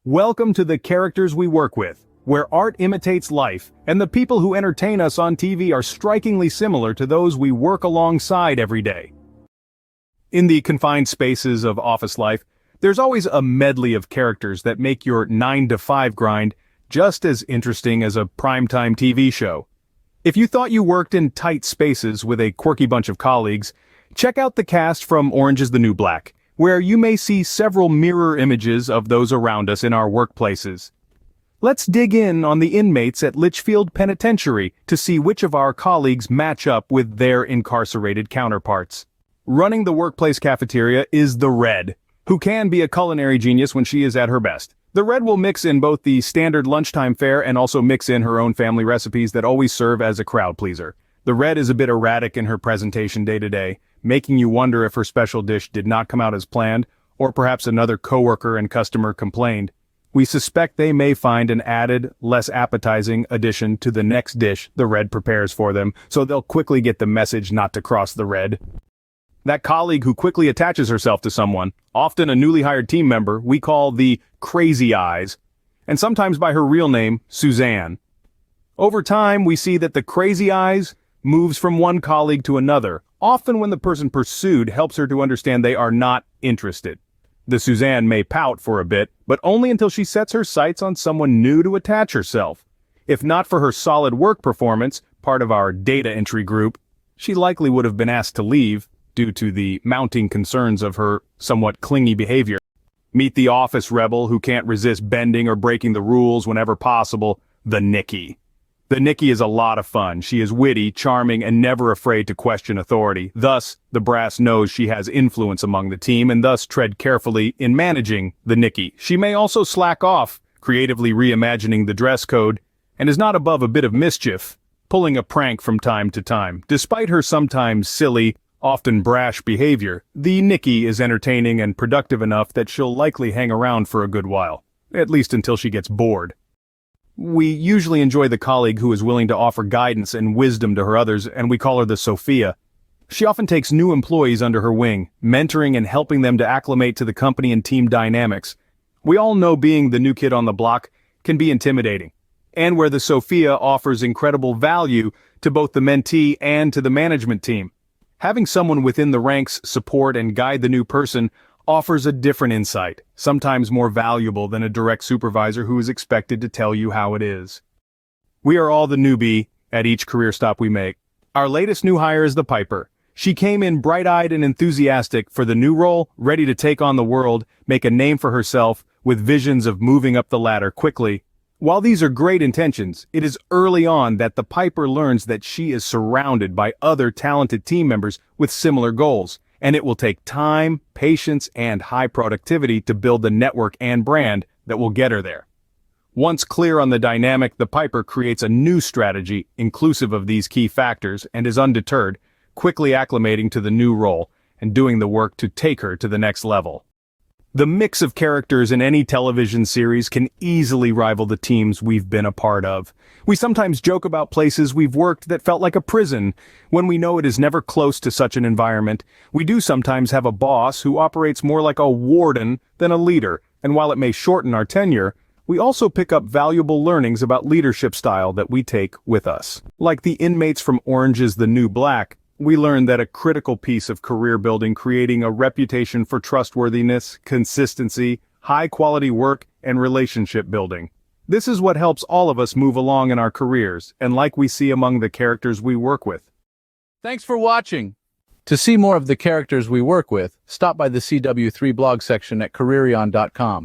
Welcome to the characters we work with, where art imitates life, and the people who entertain us on TV are strikingly similar to those we work alongside every day. In the confined spaces of office life, there's always a medley of characters that make your 9-to-5 grind just as interesting as a primetime TV show. If you thought you worked in tight spaces with a quirky bunch of colleagues, check out the cast from Orange is the New Black, where you may see several mirror images of those around us in our workplaces. Let's dig in on the inmates at Litchfield Penitentiary to see which of our colleagues match up with their incarcerated counterparts. Running the workplace cafeteria is the Red, who can be a culinary genius when she is at her best. The Red will mix in both the standard lunchtime fare and also mix in her own family recipes that always serve as a crowd pleaser. The Red is a bit erratic in her presentation day to day, making you wonder if her special dish did not come out as planned, or perhaps another coworker and customer complained. We suspect they may find an added, less appetizing addition to the next dish the Red prepares for them, so they'll quickly get the message not to cross the Red. That colleague who quickly attaches herself to someone, often a newly hired team member, we call the Crazy Eyes, and sometimes by her real name, Suzanne. Over time, we see that the Crazy Eyes moves from one colleague to another, often when the person pursued helps her to understand they are not interested. The Suzanne may pout for a bit, but only until she sets her sights on someone new to attach herself. If not for her solid work performance, part of our data entry group, she likely would have been asked to leave due to the mounting concerns of her somewhat clingy behavior. Meet the office rebel who can't resist bending or breaking the rules whenever possible, the Nikki. The Nikki is a lot of fun. She is witty, charming, and never afraid to question authority. Thus, the brass knows she has influence among the team and thus tread carefully in managing the Nikki. She may also slack off, creatively reimagining the dress code, and is not above a bit of mischief, pulling a prank from time to time. Despite her sometimes silly, often brash behavior, the Nikki is entertaining and productive enough that she'll likely hang around for a good while, at least until she gets bored. We usually enjoy the colleague who is willing to offer guidance and wisdom to her others, and we call her the Sophia. She often takes new employees under her wing, mentoring and helping them to acclimate to the company and team dynamics. We all know being the new kid on the block can be intimidating, and where the Sophia offers incredible value to both the mentee and to the management team. Having someone within the ranks support and guide the new person offers a different insight, sometimes more valuable than a direct supervisor who is expected to tell you how it is. We are all the newbie at each career stop we make. Our latest new hire is the Piper. She came in bright-eyed and enthusiastic for the new role, ready to take on the world, make a name for herself, with visions of moving up the ladder quickly. While these are great intentions, it is early on that the Piper learns that she is surrounded by other talented team members with similar goals, and it will take time, patience, and high productivity to build the network and brand that will get her there. Once clear on the dynamic, the Piper creates a new strategy inclusive of these key factors and is undeterred, quickly acclimating to the new role and doing the work to take her to the next level. The mix of characters in any television series can easily rival the teams we've been a part of. We sometimes joke about places we've worked that felt like a prison, when we know it is never close to such an environment. We do sometimes have a boss who operates more like a warden than a leader, and while it may shorten our tenure, we also pick up valuable learnings about leadership style that we take with us. Like the inmates from Orange is the New Black, we learned that a critical piece of career building creating a reputation for trustworthiness, consistency, high-quality work, and relationship building. This is what helps all of us move along in our careers, and like we see among the characters we work with. Thanks for watching. To see more of the characters we work with, stop by the CW3 blog section at careerion.com.